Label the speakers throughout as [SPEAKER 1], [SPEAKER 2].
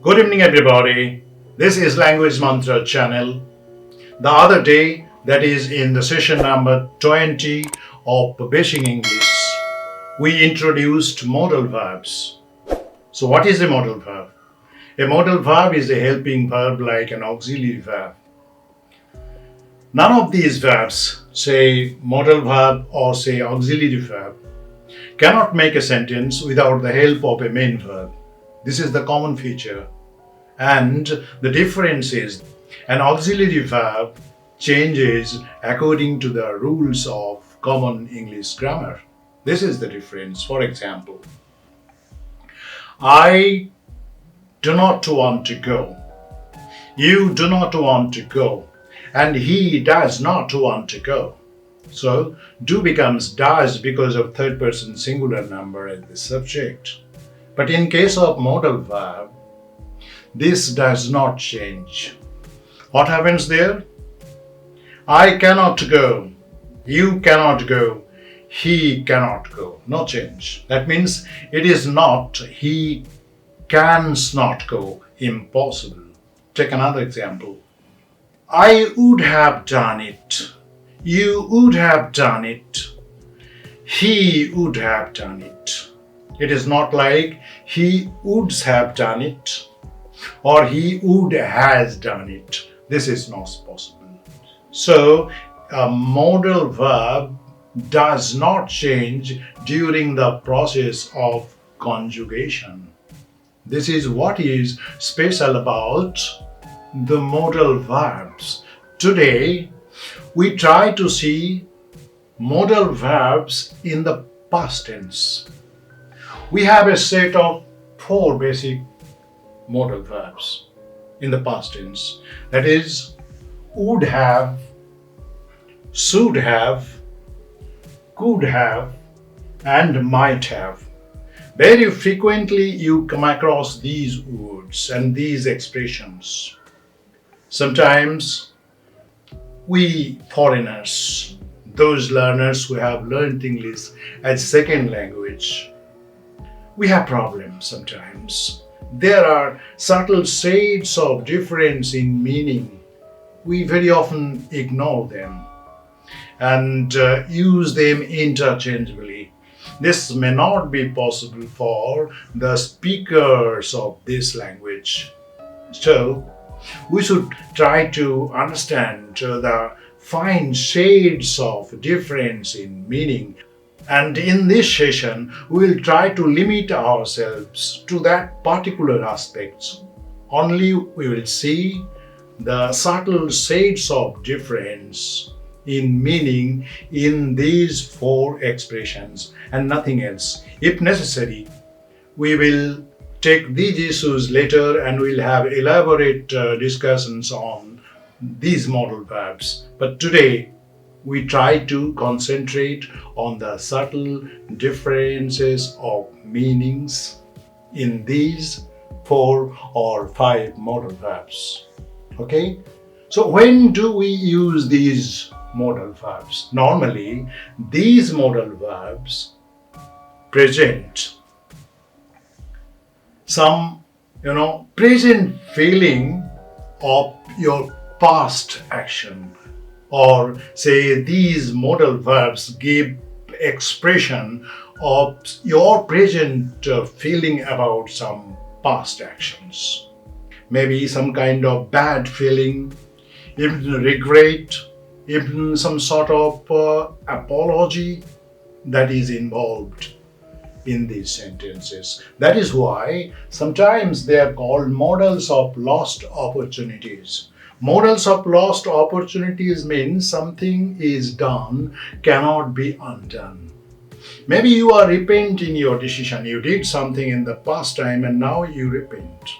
[SPEAKER 1] Good evening, everybody. This is Language Mantra channel. The other day, that is in the session number 20 of Publishing English, we introduced modal verbs. So, what is a modal verb? A modal verb is a helping verb like an auxiliary verb. None of these verbs, say modal verb or say auxiliary verb, cannot make a sentence without the help of a main verb. This is the common feature. And the difference is an auxiliary verb changes according to the rules of common English grammar. This is the difference. For example, I do not want to go. You do not want to go. And he does not want to go. So, do becomes does because of third person singular number as the subject. But in case of modal verb, this does not change. What happens there? I cannot go. You cannot go. He cannot go. No change. That means it is not he cans not go. Impossible. Take another example. I would have done it. You would have done it. He would have done it. It is not like he would have done it or he would has done it. This is not possible. So, a modal verb does not change during the process of conjugation. This is what is special about the modal verbs. Today, we try to see modal verbs in the past tense. We have a set of 4 basic modal verbs in the past tense. That is, would have, should have, could have, and might have. Very frequently you come across these words and these expressions. Sometimes we foreigners, those learners who have learned English as second language, we have problems sometimes. There are subtle shades of difference in meaning. We very often ignore them and use them interchangeably. This may not be possible for the speakers of this language. So, we should try to understand the fine shades of difference in meaning. And in this session, we will try to limit ourselves to that particular aspects. Only we will see the subtle shades of difference in meaning in these 4 expressions and nothing else. If necessary, we will take these issues later and we'll have elaborate discussions on these modal verbs. But today, we try to concentrate on the subtle differences of meanings in these 4 or 5 modal verbs. Okay? So when do we use these modal verbs? Normally, these modal verbs present some, present feeling of your past action. Or say these modal verbs give expression of your present feeling about some past actions. Maybe some kind of bad feeling, even regret, even some sort of apology that is involved in these sentences. That is why sometimes they are called modals of lost opportunities. Modals of lost opportunities means something is done, cannot be undone. Maybe you are repenting your decision. You did something in the past time and now you repent.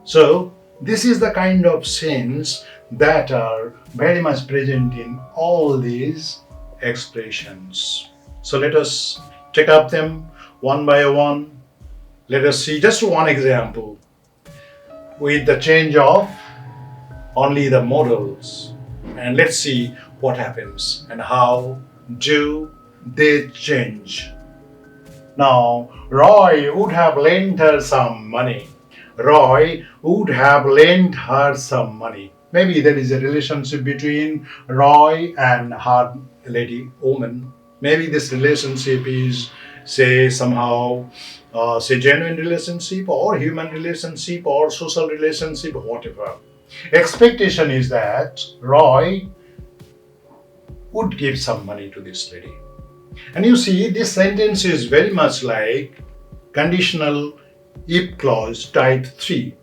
[SPEAKER 1] So, this is the kind of sense that are very much present in all these expressions. So, let us take up them one by one. Let us see just one example with the change of only the modals, and let's see what happens and how do they change. Now, Roy would have lent her some money, Roy would have lent her some money. Maybe there is a relationship between Roy and her lady woman. Maybe this relationship is, say, somehow, say, genuine relationship or human relationship or social relationship, whatever. Expectation is that Roy would give some money to this lady. And you see, this sentence is very much like conditional if clause type 3.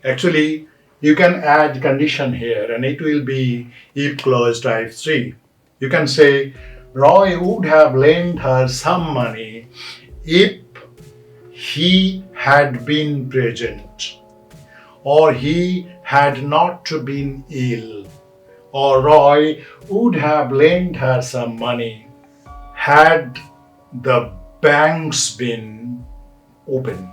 [SPEAKER 1] Actually, you can add condition here and it will be if clause type 3. You can say, Roy would have lent her some money if he had been present, or he had not been ill, or Roy would have lent her some money had the banks been open.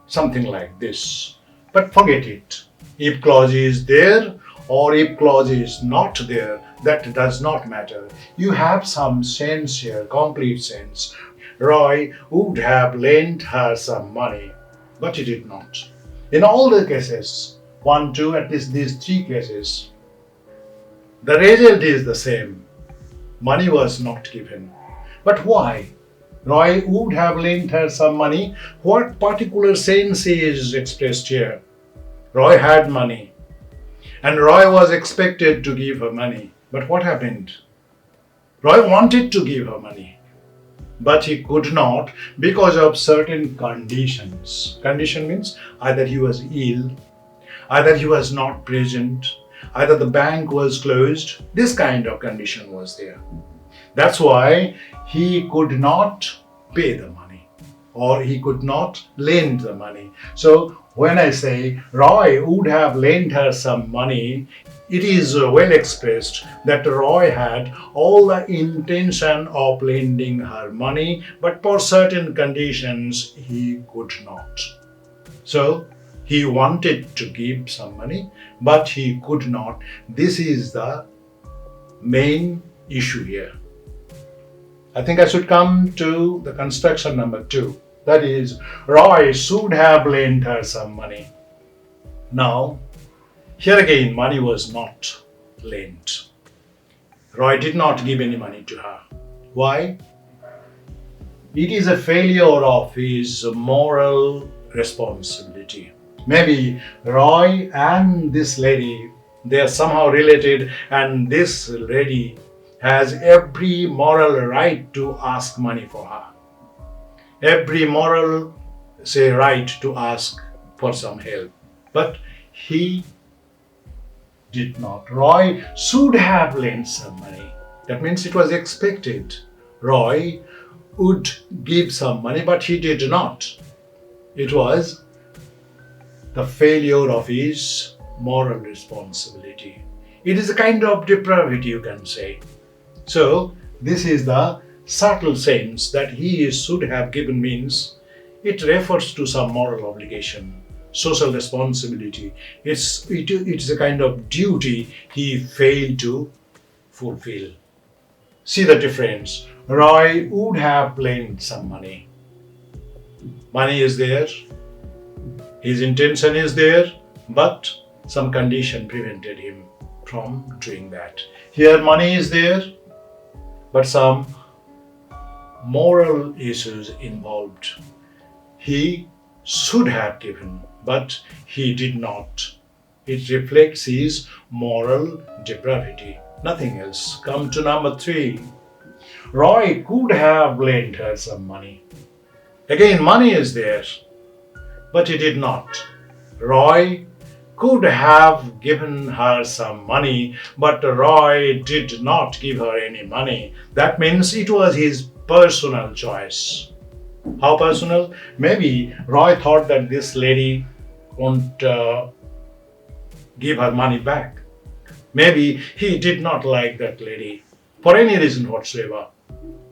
[SPEAKER 1] Something like this. But forget it. If clause is there or if clause is not there, that does not matter. You have some sense here, complete sense. Roy would have lent her some money, but he did not. In all the cases, 1, 2, at least these 3 cases, the result is the same. Money was not given. But why? Roy would have lent her some money. What particular sense is expressed here? Roy had money, and Roy was expected to give her money. But what happened? Roy wanted to give her money, but he could not because of certain conditions. Condition means either he was ill, either he was not present, either the bank was closed. This kind of condition was there. That's why he could not pay the money or he could not lend the money. So when I say Roy would have lent her some money, it is well expressed that Roy had all the intention of lending her money, but for certain conditions he could not. So he wanted to give some money, but he could not. This is the main issue here. I think I should come to the construction number 2. That is, Roy should have lent her some money. Now, here again, money was not lent. Roy did not give any money to her. Why? It is a failure of his moral responsibility. Maybe Roy and this lady, they are somehow related, and this lady has every moral right to ask money for her. Every moral, say, right to ask for some help. But he did not. Roy should have lent some money. That means it was expected. Roy would give some money, but he did not. It was the failure of his moral responsibility. It is a kind of depravity, you can say. So, this is the subtle sense that he should have given means it refers to some moral obligation, social responsibility. It's a kind of duty he failed to fulfill. See the difference. Roy would have lent some money. Money is there, his intention is there, but some condition prevented him from doing that. Here money is there, but some moral issues involved. He should have given, but he did not. It reflects his moral depravity, nothing else. Come to number 3. Roy could have lent her some money. Again, money is there, but he did not. Roy could have given her some money, but Roy did not give her any money. That means it was his personal choice. How personal? Maybe Roy thought that this lady won't give her money back. Maybe he did not like that lady for any reason whatsoever.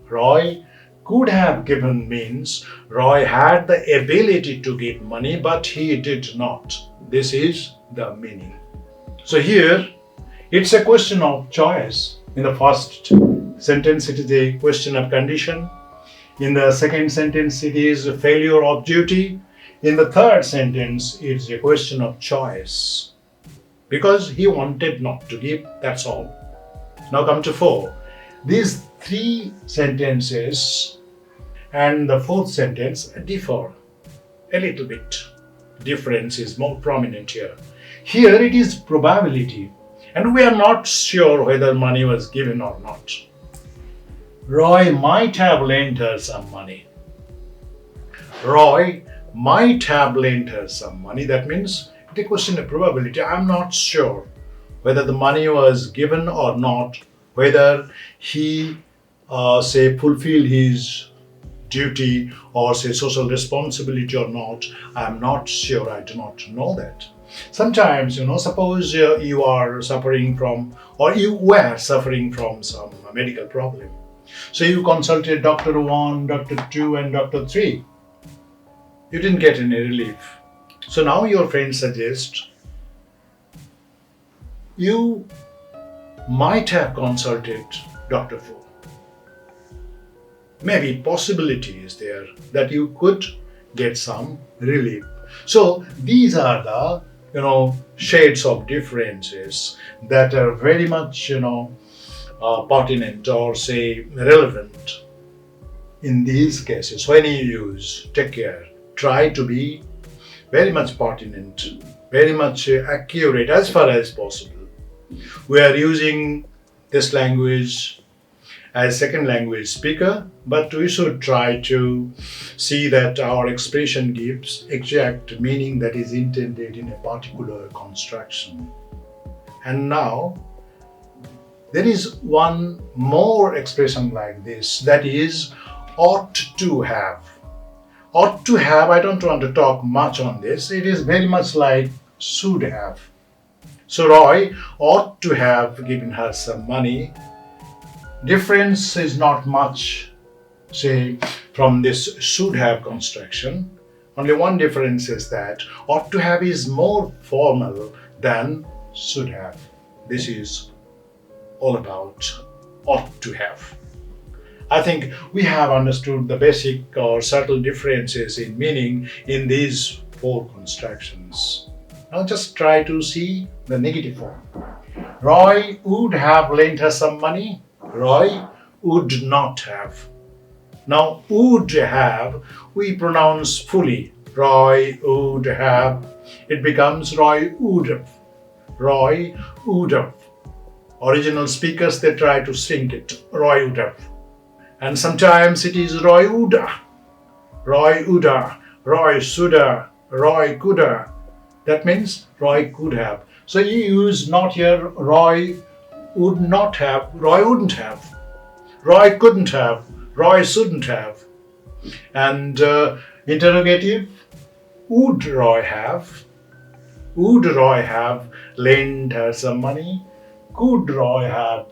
[SPEAKER 1] Roy could have given means Roy had the ability to give money, but he did not. This is the meaning. So here, it's a question of choice. In the first sentence, it is a question of condition. In the second sentence, it is a failure of duty. In the third sentence, it's a question of choice. Because he wanted not to give, that's all. Now come to 4. These 3 sentences and the 4th sentence differ a little bit. Difference is more prominent here. Here it is probability, and we are not sure whether money was given or not. Roy might have lent her some money. Roy might have lent her some money. That means the question of probability. I'm not sure whether the money was given or not, whether he fulfilled his duty or social responsibility or not. I'm not sure. I do not know that. Sometimes, suppose you are suffering from, or you were suffering from some medical problem. So you consulted Doctor 1, Doctor 2 and Doctor 3. You didn't get any relief. So now your friend suggests you might have consulted Doctor 4. Maybe possibility is there that you could get some relief. So these are the shades of differences that are very much pertinent or relevant in these cases. When you use, take care, try to be very much pertinent, very much accurate as far as possible. We are using this language as second language speaker, but we should try to see that our expression gives exact meaning that is intended in a particular construction. And now there is one more expression like this, that is ought to have. Ought to have, I don't want to talk much on this. It is very much like should have. So Roy ought to have given her some money. Difference is not much, from this should have construction. Only one difference is that ought to have is more formal than should have. This is all about ought to have. I think we have understood the basic or subtle differences in meaning in these 4 constructions. Now just try to see the negative form. Roy would have lent her some money. Roy would not have. Now would have we pronounce fully. Roy would have. It becomes Roy would have. Roy would have. Original speakers, they try to sink it. Roy would have. And sometimes it is Roy woulda. Roy woulda. Roy shoulda. Roy coulda. That means Roy could have. So you use not here Roy would not have, Roy wouldn't have, Roy couldn't have, Roy shouldn't have. And interrogative, would Roy have? Would Roy have lent her some money? Could Roy have?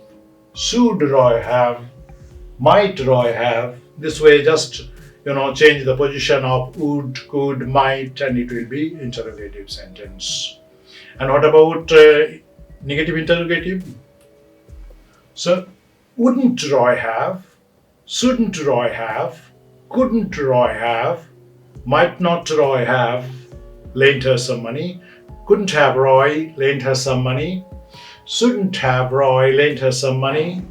[SPEAKER 1] Should Roy have? Might Roy have? This way just change the position of would, could, might, and it will be interrogative sentence. And what about negative interrogative? So, wouldn't Roy have? Shouldn't Roy have? Couldn't Roy have? Might not Roy have lent her some money? Couldn't have Roy lent her some money? Shouldn't have Roy lent her some money?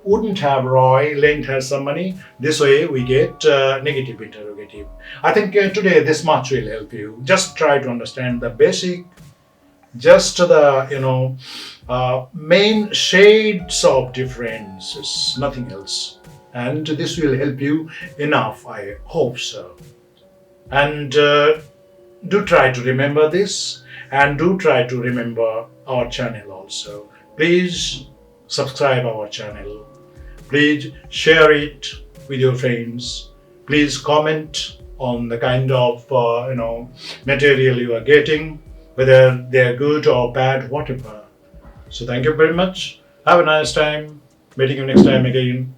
[SPEAKER 1] Wouldn't have Roy lent her some money? This way we get negative interrogative. I think today this much will help you. Just try to understand the basic, just the main shades of differences, nothing else. And this will help you enough, I hope so. And do try to remember this, and do try to remember our channel also. Please subscribe our channel. Please share it with your friends. Please comment on the kind of material you are getting, whether they are good or bad, whatever. So thank you very much. Have a nice time. Meeting you next time again.